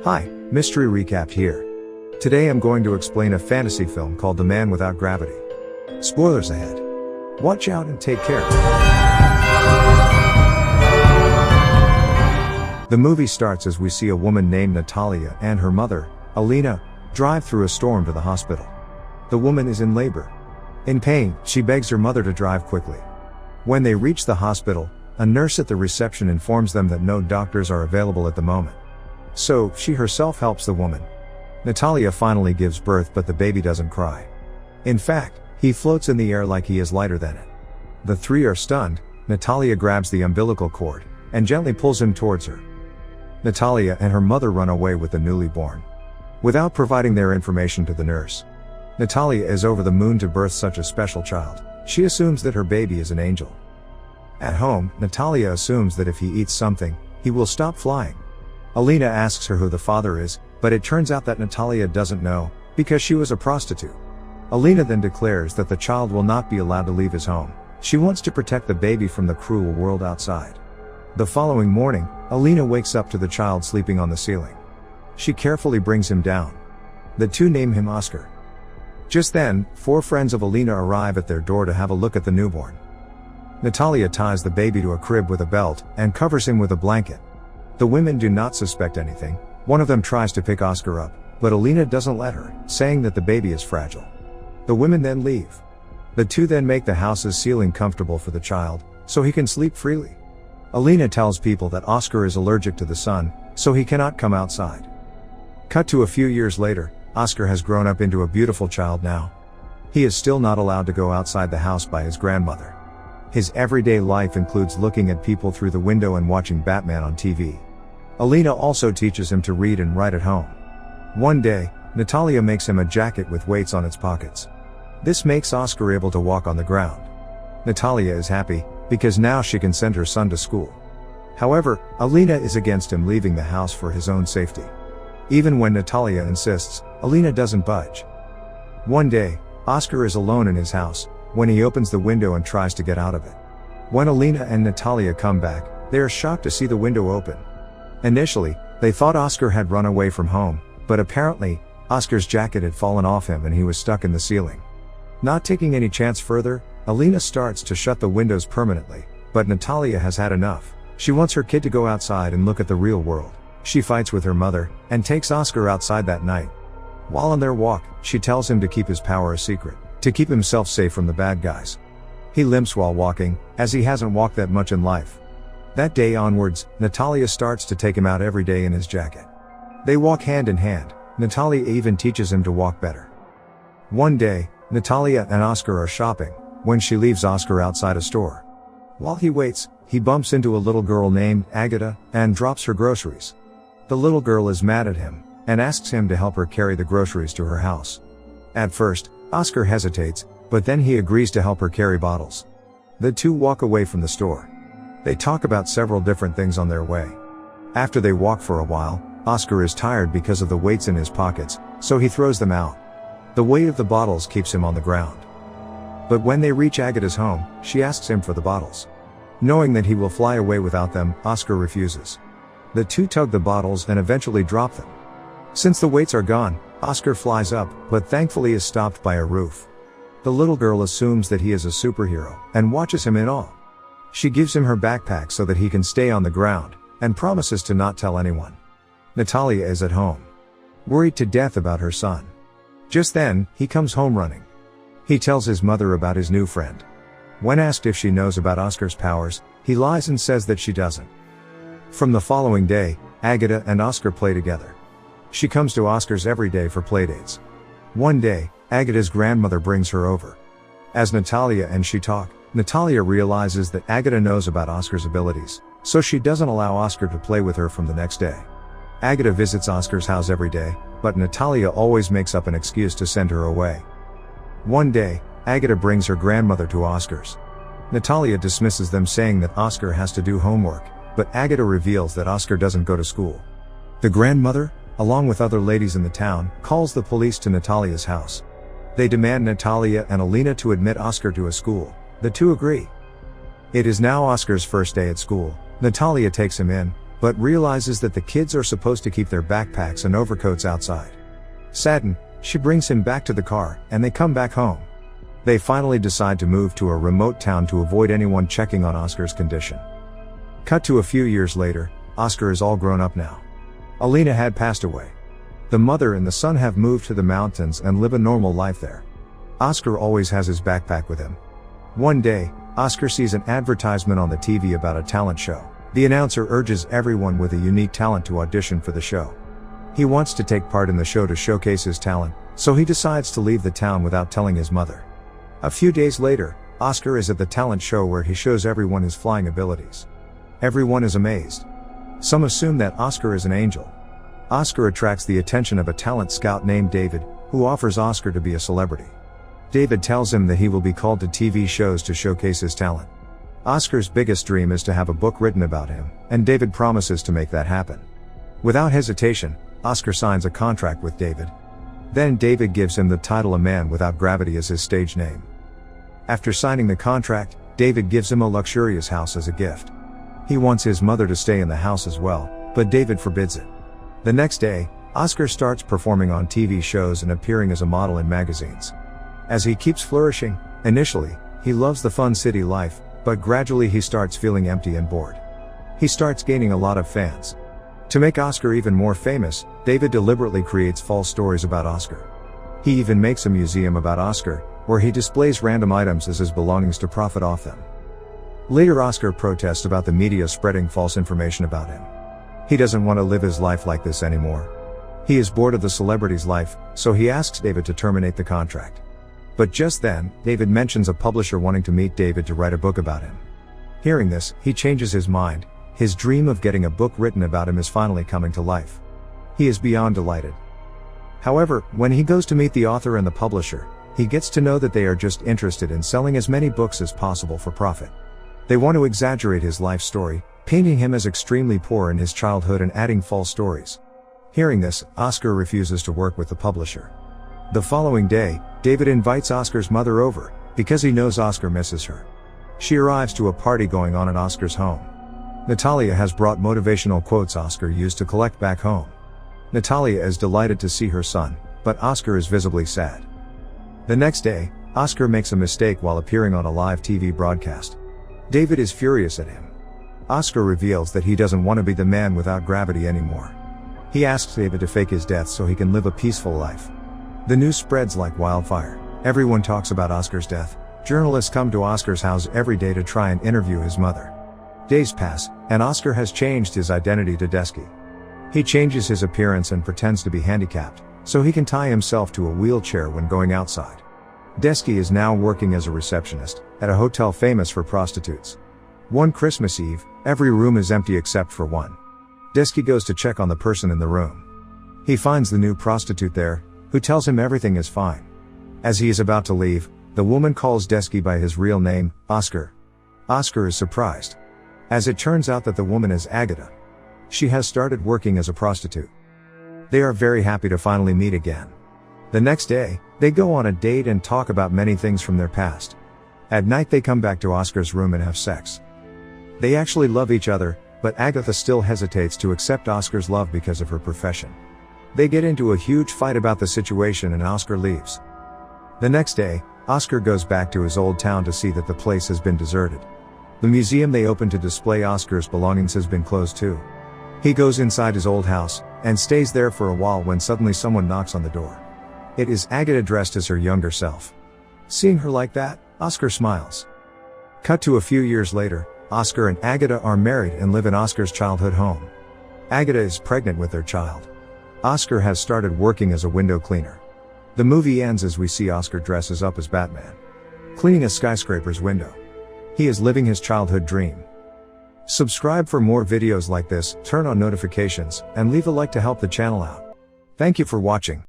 Hi, Mystery Recap here. Today I'm going to explain a fantasy film called The Man Without Gravity. Spoilers ahead. Watch out and take care. The movie starts as we see a woman named Natalia and her mother, Alina, drive through a storm to the hospital. The woman is in labor. In pain, she begs her mother to drive quickly. When they reach the hospital, a nurse at the reception informs them that no doctors are available at the moment. So, she herself helps the woman. Natalia finally gives birth, but the baby doesn't cry. In fact, he floats in the air like he is lighter than it. The three are stunned. Natalia grabs the umbilical cord and gently pulls him towards her. Natalia and her mother run away with the newly born, without providing their information to the nurse. Natalia is over the moon to birth such a special child. She assumes that her baby is an angel. At home, Natalia assumes that if he eats something, he will stop flying. Alina asks her who the father is, but it turns out that Natalia doesn't know, because she was a prostitute. Alina then declares that the child will not be allowed to leave his home. She wants to protect the baby from the cruel world outside. The following morning, Alina wakes up to the child sleeping on the ceiling. She carefully brings him down. The two name him Oscar. Just then, 4 friends of Alina arrive at their door to have a look at the newborn. Natalia ties the baby to a crib with a belt and covers him with a blanket. The women do not suspect anything. One of them tries to pick Oscar up, but Alina doesn't let her, saying that the baby is fragile. The women then leave. The two then make the house's ceiling comfortable for the child, so he can sleep freely. Alina tells people that Oscar is allergic to the sun, so he cannot come outside. Cut to a few years later, Oscar has grown up into a beautiful child now. He is still not allowed to go outside the house by his grandmother. His everyday life includes looking at people through the window and watching Batman on TV. Alina also teaches him to read and write at home. One day, Natalia makes him a jacket with weights on its pockets. This makes Oscar able to walk on the ground. Natalia is happy, because now she can send her son to school. However, Alina is against him leaving the house for his own safety. Even when Natalia insists, Alina doesn't budge. One day, Oscar is alone in his house, when he opens the window and tries to get out of it. When Alina and Natalia come back, they are shocked to see the window open. Initially, they thought Oscar had run away from home, but apparently, Oscar's jacket had fallen off him and he was stuck in the ceiling. Not taking any chance further, Alina starts to shut the windows permanently, but Natalia has had enough. She wants her kid to go outside and look at the real world. She fights with her mother, and takes Oscar outside that night. While on their walk, she tells him to keep his power a secret, to keep himself safe from the bad guys. He limps while walking, as he hasn't walked that much in life. That day onwards, Natalia starts to take him out every day in his jacket. They walk hand in hand. Natalia even teaches him to walk better. One day, Natalia and Oscar are shopping, when she leaves Oscar outside a store. While he waits, he bumps into a little girl named Agata, and drops her groceries. The little girl is mad at him, and asks him to help her carry the groceries to her house. At first, Oscar hesitates, but then he agrees to help her carry bottles. The two walk away from the store. They talk about several different things on their way. After they walk for a while, Oscar is tired because of the weights in his pockets, so he throws them out. The weight of the bottles keeps him on the ground. But when they reach Agata's home, she asks him for the bottles. Knowing that he will fly away without them, Oscar refuses. The two tug the bottles and eventually drop them. Since the weights are gone, Oscar flies up, but thankfully is stopped by a roof. The little girl assumes that he is a superhero, and watches him in awe. She gives him her backpack so that he can stay on the ground, and promises to not tell anyone. Natalia is at home, worried to death about her son. Just then, he comes home running. He tells his mother about his new friend. When asked if she knows about Oscar's powers, he lies and says that she doesn't. From the following day, Agata and Oscar play together. She comes to Oscar's every day for playdates. One day, Agata's grandmother brings her over. As Natalia and she talk, Natalia realizes that Agata knows about Oscar's abilities, so she doesn't allow Oscar to play with her from the next day. Agata visits Oscar's house every day, but Natalia always makes up an excuse to send her away. One day, Agata brings her grandmother to Oscar's. Natalia dismisses them, saying that Oscar has to do homework, but Agata reveals that Oscar doesn't go to school. The grandmother, along with other ladies in the town, calls the police to Natalia's house. They demand Natalia and Alina to admit Oscar to a school. The two agree. It is now Oscar's first day at school. Natalia takes him in, but realizes that the kids are supposed to keep their backpacks and overcoats outside. Saddened, she brings him back to the car, and they come back home. They finally decide to move to a remote town to avoid anyone checking on Oscar's condition. Cut to a few years later, Oscar is all grown up now. Alina had passed away. The mother and the son have moved to the mountains and live a normal life there. Oscar always has his backpack with him. One day, Oscar sees an advertisement on the TV about a talent show. The announcer urges everyone with a unique talent to audition for the show. He wants to take part in the show to showcase his talent, so he decides to leave the town without telling his mother. A few days later, Oscar is at the talent show where he shows everyone his flying abilities. Everyone is amazed. Some assume that Oscar is an angel. Oscar attracts the attention of a talent scout named David, who offers Oscar to be a celebrity. David tells him that he will be called to TV shows to showcase his talent. Oscar's biggest dream is to have a book written about him, and David promises to make that happen. Without hesitation, Oscar signs a contract with David. Then David gives him the title A Man Without Gravity as his stage name. After signing the contract, David gives him a luxurious house as a gift. He wants his mother to stay in the house as well, but David forbids it. The next day, Oscar starts performing on TV shows and appearing as a model in magazines. As he keeps flourishing, initially, he loves the fun city life, but gradually he starts feeling empty and bored. He starts gaining a lot of fans. To make Oscar even more famous, David deliberately creates false stories about Oscar. He even makes a museum about Oscar, where he displays random items as his belongings to profit off them. Later, Oscar protests about the media spreading false information about him. He doesn't want to live his life like this anymore. He is bored of the celebrity's life, so he asks David to terminate the contract. But just then, David mentions a publisher wanting to meet David to write a book about him. Hearing this, he changes his mind. His dream of getting a book written about him is finally coming to life. He is beyond delighted. However, when he goes to meet the author and the publisher, he gets to know that they are just interested in selling as many books as possible for profit. They want to exaggerate his life story, painting him as extremely poor in his childhood and adding false stories. Hearing this, Oscar refuses to work with the publisher. The following day, David invites Oscar's mother over, because he knows Oscar misses her. She arrives to a party going on at Oscar's home. Natalia has brought motivational quotes Oscar used to collect back home. Natalia is delighted to see her son, but Oscar is visibly sad. The next day, Oscar makes a mistake while appearing on a live TV broadcast. David is furious at him. Oscar reveals that he doesn't want to be the man without gravity anymore. He asks David to fake his death so he can live a peaceful life. The news spreads like wildfire. Everyone talks about Oscar's death. Journalists come to Oscar's house every day to try and interview his mother. Days pass, and Oscar has changed his identity to Desky. He changes his appearance and pretends to be handicapped, so he can tie himself to a wheelchair when going outside. Desky is now working as a receptionist at a hotel famous for prostitutes. One Christmas Eve, every room is empty except for one. Desky goes to check on the person in the room. He finds the new prostitute there, who tells him everything is fine. As he is about to leave, the woman calls Desky by his real name, Oscar. Oscar is surprised, as it turns out that the woman is Agatha. She has started working as a prostitute. They are very happy to finally meet again. The next day, they go on a date and talk about many things from their past. At night they come back to Oscar's room and have sex. They actually love each other, but Agatha still hesitates to accept Oscar's love because of her profession. They get into a huge fight about the situation and Oscar leaves. The next day, Oscar goes back to his old town to see that the place has been deserted. The museum they opened to display Oscar's belongings has been closed too. He goes inside his old house, and stays there for a while when suddenly someone knocks on the door. It is Agatha dressed as her younger self. Seeing her like that, Oscar smiles. Cut to a few years later, Oscar and Agatha are married and live in Oscar's childhood home. Agatha is pregnant with their child. Oscar has started working as a window cleaner. The movie ends as we see Oscar dresses up as Batman, cleaning a skyscraper's window. He is living his childhood dream. Subscribe for more videos like this, turn on notifications, and leave a like to help the channel out. Thank you for watching.